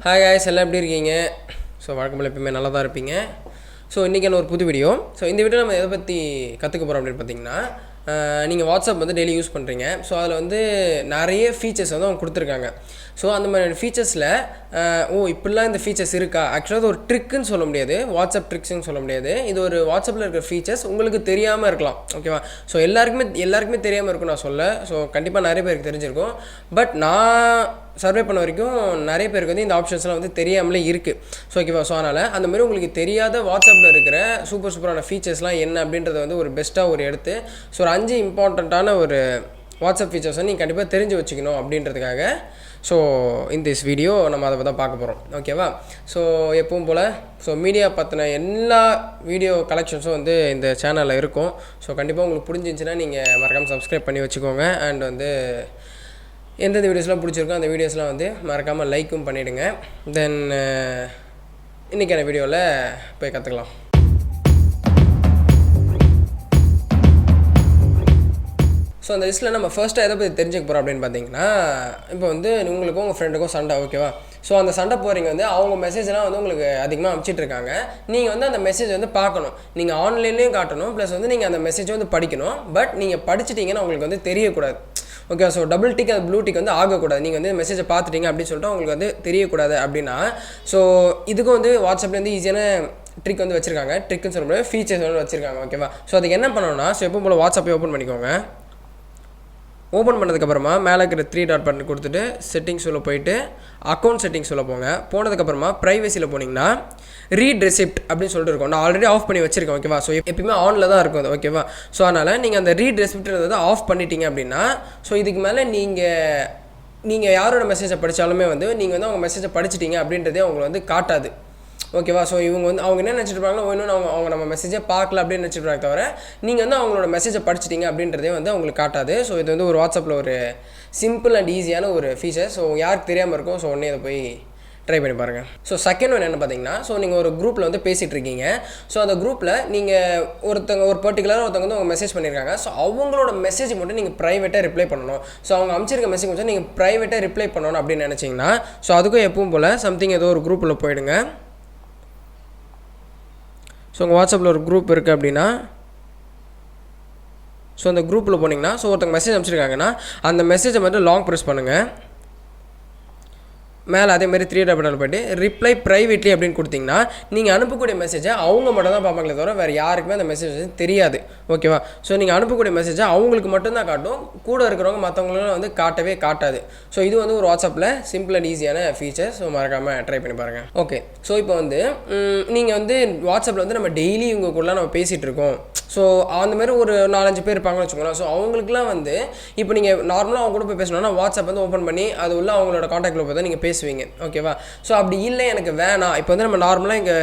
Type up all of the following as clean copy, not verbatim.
Hi guys, எல்லாம் எப்படி இருக்கீங்க? ஸோ வழக்கம் போல் எப்பவுமே நல்லா தான் இருப்பீங்க. ஸோ இன்றைக்கான ஒரு புது வீடியோ. ஸோ இந்த வீடியோ நம்ம எதை பற்றி கற்றுக்க போகிறோம் அப்படின்னு பார்த்தீங்கன்னா, நீங்கள் வாட்ஸ்அப் வந்து டெய்லி யூஸ் பண்ணுறீங்க. ஸோ அதில் வந்து நிறைய ஃபீச்சர்ஸ் வந்து அவங்க கொடுத்துருக்காங்க. ஸோ அந்த மாதிரி ஃபீச்சர்ஸில் இப்படிலாம் இந்த ஃபீச்சர்ஸ் இருக்கா? ஆக்சுவலாக அது ஒரு ட்ரிக்குன்னு சொல்ல முடியாது, வாட்ஸ்அப் ட்ரிக்ஸ்ன்னு சொல்ல முடியாது. இது ஒரு வாட்ஸ்அப்பில் இருக்கிற ஃபீச்சர்ஸ் உங்களுக்கு தெரியாமல் இருக்கலாம், ஓகேவா? ஸோ எல்லாருக்குமே தெரியாமல் இருக்கும் நான் சொல்ல. ஸோ கண்டிப்பாக நிறைய பேருக்கு தெரிஞ்சிருக்கும். பட் நான் சர்வே பண்ண வரைக்கும் நிறைய பேருக்கு வந்து இந்த ஆப்ஷன்ஸ்லாம் வந்து தெரியாமலே இருக்குது. ஸோ ஓகேவா? ஸோ அதனால் அந்த மாதிரி உங்களுக்கு தெரியாத வாட்ஸ்அப்பில் இருக்கிற சூப்பரான ஃபீச்சர்ஸ்லாம் என்ன அப்படின்றத வந்து ஒரு பெஸ்ட்டாக ஒரு எடுத்து ஸோ ஒரு 5 இம்பார்ட்டண்ட்டான ஒரு வாட்ஸ்அப் ஃபீச்சர்ஸ் வந்து நீங்கள் கண்டிப்பாக தெரிஞ்சு வச்சுக்கணும் அப்படின்றதுக்காக ஸோ இந்த திஸ் வீடியோ நம்ம அதை தான் பார்க்க போகிறோம், ஓகேவா? ஸோ எப்பவும் போல் ஸோ மீடியா பற்றின எல்லா வீடியோ கலெக்ஷன்ஸும் வந்து இந்த சேனலில் இருக்கும். ஸோ கண்டிப்பாக உங்களுக்கு புரிஞ்சிருந்துச்சுன்னா நீங்கள் மறக்காமல் சப்ஸ்கிரைப் பண்ணி வச்சுக்கோங்க. அண்ட் வந்து எந்தெந்த வீடியோஸ்லாம் பிடிச்சிருக்கோ அந்த வீடியோஸ்லாம் வந்து மறக்காமல் லைக்கும் பண்ணிவிடுங்க. தென் இன்றைக்கான வீடியோவில் போய் கற்றுக்கலாம். ஸோ அந்த லிஸ்ட்டில் நம்ம ஃபர்ஸ்ட்டாக எதை பற்றி தெரிஞ்சுக்க போகிறோம் அப்படின்னு பார்த்தீங்கன்னா, இப்போ வந்து உங்களுக்கும் உங்கள் ஃப்ரெண்டுக்கும் சண்டை, ஓகேவா? ஸோ அந்த சண்டை போகிறீங்க வந்து அவங்க மெசேஜ்லாம் வந்து உங்களுக்கு அதிகமாக அனுப்பிச்சிட்ருக்காங்க. நீங்கள் வந்து அந்த மெசேஜ் வந்து பார்க்கணும், நீங்கள் ஆன்லைன்லேயும் காட்டணும், ப்ளஸ் வந்து நீங்கள் அந்த மெசேஜ் வந்து படிக்கணும். பட் நீங்கள் படிச்சிட்டிங்கன்னா உங்களுக்கு வந்து தெரியக்கூடாது, ஓகே? ஸோ டபுள் டிக் அது ப்ளூ டிக் வந்து ஆகக்கூடாது. நீங்கள் வந்து மெசேஜை பார்த்துட்டீங்க அப்படின்னு சொல்லிட்டு உங்களுக்கு வந்து தெரியக்கூடாது அப்படின்னா, ஸோ இதுக்கும் வந்து வாட்ஸ்அப்பில் வந்து ஈஸியான ட்ரிக் வந்து வச்சுருக்காங்க. ட்ரிக்னு சொல்ல முடியாது, ஃபீச்சர்ஸ் வந்து வச்சுருக்காங்க, ஓகேவா? ஸோ அதுக்கு என்ன பண்ணணும்னா, ஸோ எப்போ போல் வாட்ஸ்அப்பை ஓப்பன் பண்ணிக்கோங்க. ஓப்பன் பண்ணதுக்கப்புறமா மேலே இருக்கிற 3 டாட் பட்டன் கொடுத்துட்டு செட்டிங்ஸ் உள்ள போயிட்டு அக்கௌண்ட் செட்டிங்ஸ் உள்ள போங்க. போனதுக்கப்புறமா ப்ரைவசியில் போனீங்கன்னா ரீட் ரெசிப்ட் அப்படின்னு சொல்லிட்டு இருக்கும். நான் ஆல்ரெடி ஆஃப் பண்ணி வச்சுருக்கேன், ஓகேவா? ஸோ எப்பயுமே ஆனில் தான் இருக்கும் அது, ஓகேவா? ஸோ அதனால் நீங்கள் அந்த ரீட் ரெசிப்ட்ன்றதை ஆஃப் பண்ணிட்டீங்க அப்படின்னா, ஸோ இதுக்கு மேலே நீங்கள் யாரோட மெசேஜை படித்தாலுமே வந்து நீங்கள் வந்து அவங்க மெசேஜை படிச்சிட்டிங்க அப்படின்றதே அவங்களை வந்து காட்டாது, ஓகேவா? ஸோ அவங்க என்ன நினச்சிட்ருப்பாங்களோ இன்னும் அவங்க நம்ம மெசேஜை பார்க்கல அப்படின்னு நினச்சிட்ருப்பாங்க, தவிர நீங்கள் வந்து அவங்களோட மெசேஜை படிச்சிட்டிங்க அப்படின்றதே வந்து அவங்களுக்கு காட்டாது. ஸோ இது வந்து ஒரு வாட்ஸ்அப்பில் ஒரு சிம்பிள் அண்ட் ஈஸியான ஒரு ஃபீச்சர். ஸோ யாருக்கு தெரியாமல் இருக்கும், ஸோ உடனே இதை போய் ட்ரை பண்ணி பாருங்கள். ஸோ செகண்ட் ஒன்று என்ன பார்த்தீங்கன்னா, ஸோ நீங்கள் ஒரு குரூப்பில் வந்து பேசிகிட்டு இருக்கீங்க. ஸோ அந்த குரூப்பில் நீங்கள் ஒரு பர்டிகுலராக ஒருத்தவங்க வந்து அவங்க மெசேஜ் பண்ணியிருக்காங்க. ஸோ அவங்களோட மெசேஜ் மட்டும் நீங்கள் ப்ரைவேட்டாக ரிப்ளை பண்ணணும். ஸோ அவங்க அமைச்சிருக்க மெசேஜ் மட்டும் நீங்கள் ப்ரைவேட்டாக ரிப்ளை பண்ணணும் அப்படின்னு நினச்சிங்கன்னா, ஸோ அதுக்கும் எப்பவும் போல் சம்திங் ஏதோ ஒரு குரூப்பில் போயிடுங்க. ஸோ உங்கள் வாட்ஸ்அப்பில் ஒரு குரூப் இருக்குது அப்படின்னா, ஸோ அந்த குரூப்பில் போனீங்கன்னா, ஸோ ஒருத்தங்க மெசேஜ் அனுப்பிச்சிருக்காங்கன்னா அந்த மெசேஜை மட்டும் லாங் ப்ரெஸ் பண்ணுங்கள். மேலே அதேமாதிரி 3 டாட் பட்டன் போய்ட்டு ரிப்ளை ப்ரைவேட்லி அப்படின்னு கொடுத்தீங்கன்னா நீங்கள் அனுப்பக்கூடிய மெசேஜை அவங்க மட்டும் தான் பார்ப்பாங்களே தவிர வேறு யாருக்குமே அந்த மெசேஜ் தெரியாது, ஓகேவா? ஸோ நீங்கள் அனுப்பக்கூடிய மெசேஜை அவங்களுக்கு மட்டும்தான் காட்டும், கூட இருக்கிறவங்க மற்றவங்களும் வந்து காட்டவே காட்டாது. ஸோ இது வந்து ஒரு வாட்ஸ்அப்பில் சிம்பிள் அண்ட் ஈஸியான ஃபீச்சர். ஸோ மறக்காமல் ட்ரை பண்ணி பாருங்கள், ஓகே? ஸோ இப்போ வந்து நீங்கள் வந்து வாட்ஸ்அப்பில் வந்து நம்ம டெய்லி இவங்கக்குள்ளே நம்ம பேசிகிட்டு இருக்கோம். ஸோ அந்த மாதிரி ஒரு 4-5 பேர் இருப்பாங்கன்னு வச்சுக்கோங்களேன். ஸோ அவங்களுக்குலாம் வந்து இப்போ நீங்கள் நார்மலாக அவங்க கூட போய் பேசணும்னா வாட்ஸ்அப் வந்து ஓப்பன் பண்ணி அது உள்ள அவங்களோட காண்டாக்டில் போய் தான் நீங்கள் பேசுவீங்க, ஓகேவா? ஸோ அப்படி இல்லை எனக்கு வேணாம், இப்போ வந்து நம்ம நார்மலாக இங்கே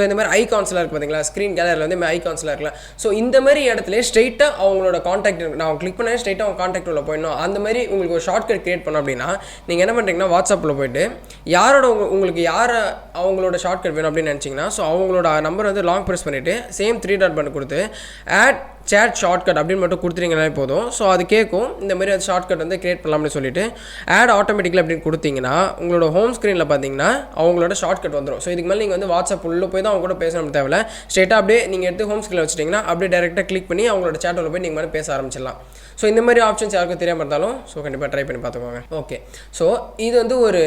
இந்த மாதிரி ஐகான்ஸ்லாம் இருக்குது பார்த்தீங்களா, ஸ்க்ரீன் கேலரியில் வந்து ஐகான்ஸ்லாம் இருக்கலாம். ஸோ இந்த மாதிரி இடத்துல ஸ்ட்ரெயிட்டாக அவங்களோட காண்டாக்ட் நான் கிளிக் பண்ணி ஸ்ட்ரெயிட்டாக அவங்க காண்டாக்ட் உள்ள போயிடணும். அந்த மாதிரி உங்களுக்கு ஒரு ஷார்ட்கட் கிரியேட் பண்ணோம் அப்படின்னா நீங்கள் என்ன பண்ணுறீங்கன்னா, வாட்ஸ்அப்பில் போய்ட்டு உங்களுக்கு அவங்களோட ஷார்ட்கட் வேணும் அப்படின்னு நினச்சிங்கன்னா, ஸோ அவங்களோட நம்பர் வந்து லாங் ப்ரெஸ் பண்ணிவிட்டு சேம் 3 டாட் பட்டன் கொடுத்து ஆட் சேட் ஷார்ட்கட் அப்படின்னு மட்டும் கொடுத்துட்டீங்கனாலே போதும். ஸோ அது கேட்கும் இந்த மாதிரி அது ஷார்ட்கட் வந்து கிரியேட் பண்ணலாம்னு சொல்லிட்டு ஆட் ஆட்டோமேட்டிக்கலி அப்படின்னு கொடுத்தீங்கன்னா உங்களோட ஹோம் ஸ்க்ரீனில் பார்த்தீங்கன்னா அவங்களோட ஷார்ட்கட் வந்துடும். ஸோ இதுக்கு மேலே நீங்கள் வந்து வாட்ஸ்அப் உள்ளே போய் தான் அவங்க கூட பேசணும் தேவையில்ல, ஸ்ட்ரெயிட்டாக அப்படியே நீங்கள் எடுத்து ஹோம் ஸ்க்ரீனில் வச்சிட்டிங்கன்னா அப்படியே டேரெக்டாக கிளிக் பண்ணி அவங்களோட சேட்டில் போய் நீங்கள் மேலே பேச ஆரம்பிச்சிடலாம். ஸோ இந்த மாதிரி ஆப்ஷன்ஸ் யாருக்கும் தெரியாமல் இருந்தாலும் ஸோ கண்டிப்பாக ட்ரை பண்ணி பார்த்துக்கோங்க, ஓகே? ஸோ இது வந்து ஒரு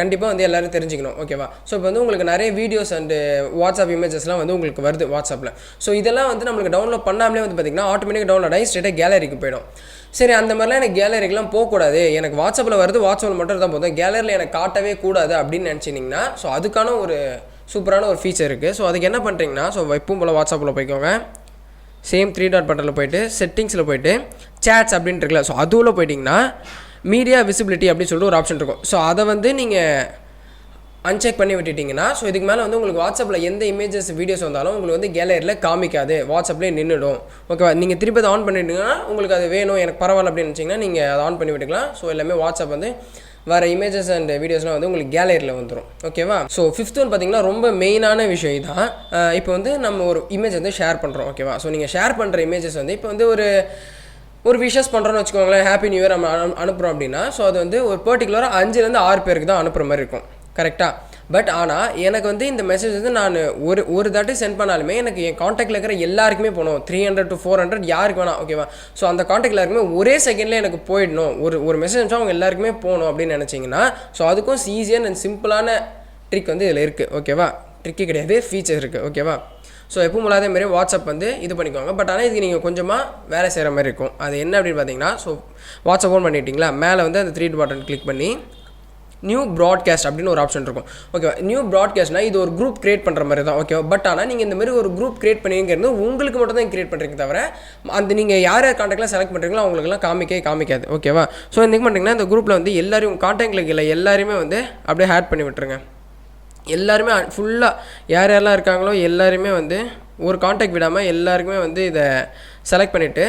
கண்டிப்பாக வந்து எல்லோரும் தெரிஞ்சுக்கணும், ஓகேவா? ஸோ இப்போ வந்து உங்களுக்கு நிறைய வீடியோஸ் அண்டு வாட்ஸ்அப் இமேஜஸ்லாம் வந்து உங்களுக்கு வருது வாட்ஸ்அப்பில். ஸோ இதெல்லாம் வந்து நம்மளுக்கு டவுன்லோட் பண்ணாமலே வந்து பார்த்திங்கன்னா ஆட்டோமேட்டிக்காக டவுன்லோட் ஆகி ஸ்ட்ரெயிட்டாக கேலரிக்கு போயிடும். சரி, அந்த மாதிரிலாம் எனக்கு கேலரிக்கெலாம் போகக்கூடாது, எனக்கு வாட்ஸ்அப்பில் வருது வாட்ஸ்அப்பில் மட்டும் தான் போதும், கேலரியில் எனக்கு காட்டவே கூடாது அப்படின்னு நினச்சிங்கன்னா ஸோ அதுக்கான ஒரு சூப்பரான ஒரு ஃபீச்சர் இருக்குது. ஸோ அதுக்கு என்ன பண்ணுறீங்கன்னா, ஸோ எப்பவும் போல் வாட்ஸ்அப்பில் போய்க்கோங்க. சேம் 3 டாட் பட்டனில் போய்ட்டு செட்டிங்ஸில் போய்ட்டு சேட்ஸ் அப்படின்னு இருக்குல்ல, ஸோ அதுவில் போயிட்டிங்கன்னா மீடியா விசிபிலிட்டி அப்படின்னு சொல்லிட்டு ஒரு ஆப்ஷன் இருக்கும். ஸோ அதை வந்து நீங்கள் அன்செக் பண்ணி விட்டுட்டிங்கன்னா ஸோ இதுக்கு மேலே வந்து உங்களுக்கு வாட்ஸ்அப்பில் எந்த இமேஜஸ் வீடியோஸ் வந்தாலும் உங்களுக்கு வந்து கேலரியில் காமிக்காது, வாட்ஸ்அப்லேயே நின்றுடும், ஓகேவா? நீங்கள் திருப்பி அதை ஆன் பண்ணிட்டீங்கன்னா உங்களுக்கு அது வேணும் எனக்கு பரவாயில்ல அப்படின்னு நினச்சிங்கன்னா நீங்கள் அதை ஆன் பண்ணி விட்டுக்கலாம். ஸோ எல்லாமே வாட்ஸ்அப் வந்து வர இமேஜஸ் அண்ட் வீடியோஸ்லாம் வந்து உங்களுக்கு கேலரியில் வந்துடும், ஓகேவா? ஸோ 5th ஒன் பார்த்தீங்கன்னா ரொம்ப மெயினான விஷயம் இதுதான். இப்போ வந்து நம்ம ஒரு இமேஜ் வந்து ஷேர் பண்ணுறோம், ஓகேவா? ஸோ நீங்கள் ஷேர் பண்ணுற இமேஜஸ் வந்து இப்போ வந்து ஒரு விஷஸ் பண்ணுறோன்னு வச்சுக்கோங்களேன், ஹாப்பி நியூ இயர் நம்ம அனுப்புகிறோம் அப்படின்னா ஸோ அது வந்து ஒரு பர்டிகுலராக 5-6 பேருக்கு தான் அனுப்புகிற மாதிரி இருக்கும், கரெக்டாக. பட் ஆனால் எனக்கு வந்து இந்த மெசேஜ் வந்து நான் ஒரு தாட்டி சென்ட் பண்ணாலுமே எனக்கு என் காண்டாக்டில் இருக்கிற எல்லாருக்குமே போகணும், 300 to 400 யாருக்கு வேணாம், ஓகேவா. ஸோ அந்த காண்டாக்டில் எல்லாருக்குமே ஒரே செகண்டில் எனக்கு போயிடணும், ஒரு மெசேஜ் அனுப்பிச்சா அவங்க எல்லாருக்குமே போகணும் அப்படின்னு நினச்சிங்கன்னா ஸோ அதுக்கும் ஈஸியான அண்ட் சிம்பிளான ட்ரிக் வந்து இதில் இருக்குது, ஓகேவா. ட்ரிக்கே கிடையாது, ஃபீச்சர் இருக்குது, ஓகேவா. ஸோ எப்பவும் இல்லாத மாரி வாட்ஸ்அப் வந்து இது பண்ணிக்கோங்க. பட் ஆனால் இதுக்கு நீங்கள் கொஞ்சமாக வேலை செய்கிற மாதிரி இருக்கும். அது என்ன அப்படின்னு பார்த்தீங்கன்னா, ஸோ வாட்ஸ்அப் ஓன் பண்ணிட்டீங்களா, மேலே வந்து அந்த 3 பட்டன் கிளிக் பண்ணி நியூ ப்ராட்காஸ்ட் அப்படின்னு ஒரு ஆப்ஷன் இருக்கும், ஓகேவா. நியூ ப்ராட்காஸ்ட்னா இது ஒரு குரூப் கிரியேட் பண்ணுற மாதிரி தான், ஓகேவா. பட் ஆனால் நீங்கள் இந்த மாதிரி ஒரு குரூப் கிரியேட் பண்ணிங்கிறது உங்களுக்கு மட்டும் தான் கிரியேட் பண்ணுறீங்க தவிர அந்த நீங்கள் யார் யார் காண்டாக்ட்லாம் செலக்ட் பண்ணுறீங்களோ அவங்களுக்குலாம் காமிக்காது, ஓகேவா. ஸோ இந்த பண்ணிங்கன்னா இந்த குரூப்பில் வந்து எல்லாரும் காண்டாக்டில் இல்லை எல்லாருமே வந்து அப்படியே ஆட் பண்ணி விட்டுருங்க. எல்லாருமே ஃபுல்லாக யார் யாரெல்லாம் இருக்காங்களோ எல்லாருமே வந்து ஒரு காண்டாக்ட் விடாமல் எல்லாருக்குமே வந்து இதை செலக்ட் பண்ணிவிட்டு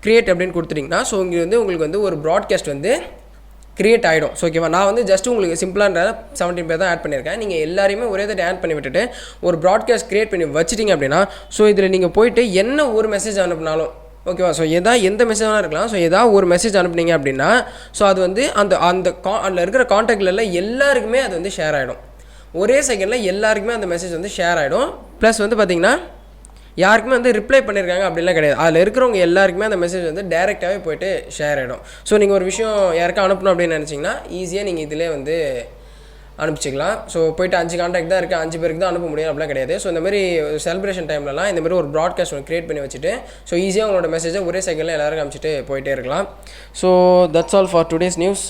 க்ரியேட் அப்படின்னு கொடுத்துட்டிங்கன்னா ஸோ இங்கே வந்து உங்களுக்கு வந்து ஒரு ப்ராட்காஸ்ட் வந்து க்ரியேட் ஆகிடும். ஸோ ஓகேவா. நான் வந்து ஜஸ்ட் உங்களுக்கு சிம்பிளான 17 பேர் தான் ஆட் பண்ணியிருக்கேன். நீங்கள் எல்லாரையுமே ஒரே தடவை ஆட் பண்ணி விட்டுட்டு ஒரு ப்ராட்காஸ்ட் க்ரியேட் பண்ணி வச்சிட்டிங்க அப்படின்னா ஸோ இதில் நீங்கள் போய்ட்டு என்ன ஒரு மெசேஜ் அனுப்பினாலும், ஓகேவா. ஸோ எந்த மெசேஜ் வேணால் இருக்கலாம். ஸோ ஒரு மெசேஜ் அனுப்புனீங்க அப்படின்னா ஸோ அது வந்து அதில் இருக்கிற காண்டாக்டில் எல்லாருக்குமே அது வந்து ஷேர் ஆகிடும். ஒரே செகண்டில் எல்லாருக்குமே அந்த மெசேஜ் வந்து ஷேர் ஆகிடும். ப்ளஸ் வந்து பார்த்திங்கன்னா யாருக்குமே வந்து ரிப்ளை பண்ணியிருக்காங்க அப்படிலாம் கிடையாது. அதில் இருக்கிறவங்க எல்லாருக்குமே அந்த மெசேஜ் வந்து டேரெக்டாகவே போய்ட்டு ஷேர் ஆகிடும். ஸோ நீங்கள் ஒரு விஷயம் யாருக்கும் அனுப்பணும் அப்படின்னு நினச்சிங்கன்னா ஈஸியாக நீங்கள் இதிலே வந்து அனுப்பிச்சிக்கலாம். ஸோ போய்ட்டு 5 காண்டாக்ட் தான் இருக்குது, 5 பேருக்கு தான் அனுப்ப முடியும் அப்படிலாம் கிடையாது. ஸோ இந்த மாதிரி செலிப்ரேஷன் டைம்லலாம் இந்த மாதிரி ஒரு ப்ராட்காஸ்ட் ஒன்று க்ரியேட் பண்ணி வச்சுட்டு ஸோ ஈஸியாக உங்களோட மெசேஜை ஒரே செகண்டில் எல்லாருக்கும் அனுப்பிச்சிட்டு போயிட்டே இருக்கலாம். So that's all for today's news.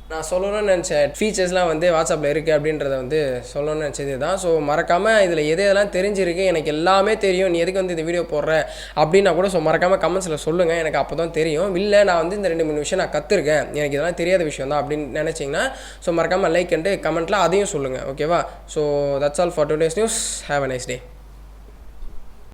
நான் சொல்லணும்னு நினச்சேன் ஃபீச்சர்ஸ்லாம் வந்து வாட்ஸ்அப்பில் இருக்குது அப்படின்றத வந்து சொல்லணும்னு நினச்சது தான். ஸோ மறக்காமல் இதில் எதெல்லாம் தெரிஞ்சிருக்கு, எனக்கு எல்லாமே தெரியும், நீ எதுக்கு வந்து இந்த வீடியோ போடுற அப்படின்னா கூட ஸோ மறக்காமல் கமெண்ட்ஸில் சொல்லுங்கள், எனக்கு அப்போ தான் தெரியும். இல்லை நான் வந்து இந்த 2-3 விஷயம் நான் கற்றுருக்கேன், எனக்கு இதெல்லாம் தெரியாத விஷயம் தான் அப்படின்னு நினச்சிங்கன்னா ஸோ மறக்காமல் லைக் அண்டு கமெண்ட்டில் அதையும் சொல்லுங்கள், ஓகேவா. So that's all for today's news. Have a nice day.